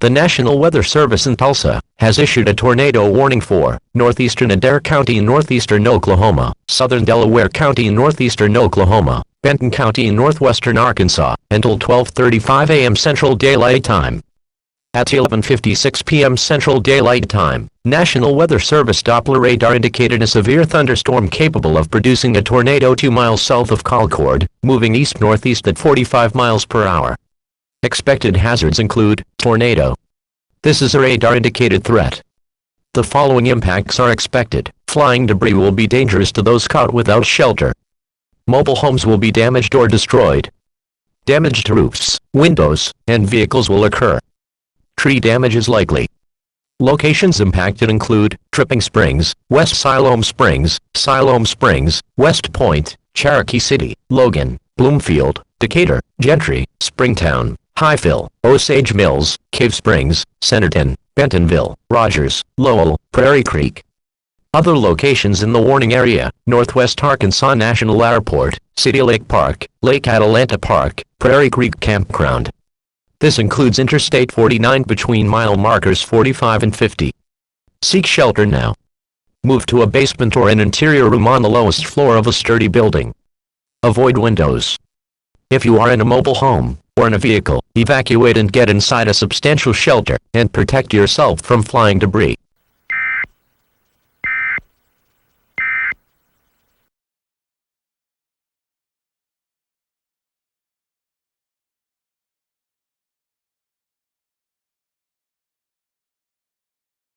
The National Weather Service in Tulsa has issued a tornado warning for northeastern Adair County in northeastern Oklahoma, southern Delaware County in northeastern Oklahoma, Benton County in northwestern Arkansas, until 12:35 a.m. Central Daylight Time. At 11:56 p.m. Central Daylight Time, National Weather Service Doppler radar indicated a severe thunderstorm capable of producing a tornado 2 miles south of Concord, moving east-northeast at 45 miles per hour. Expected hazards include tornado. This is a radar-indicated threat. The following impacts are expected. Flying debris will be dangerous to those caught without shelter. Mobile homes will be damaged or destroyed. Damaged roofs, windows, and vehicles will occur. Tree damage is likely. Locations impacted include Tripping Springs, West Siloam Springs, West Point, Cherokee City, Logan, Bloomfield, Decatur, Gentry, Springtown, Highville, Osage Mills, Cave Springs, Centerton, Bentonville, Rogers, Lowell, Prairie Creek. Other locations in the warning area: Northwest Arkansas National Airport, City Lake Park, Lake Atalanta Park, Prairie Creek Campground. This includes Interstate 49 between mile markers 45 and 50. Seek shelter now. Move to a basement or an interior room on the lowest floor of a sturdy building. Avoid windows. If you are in a mobile home or in a vehicle, evacuate and get inside a substantial shelter and protect yourself from flying debris.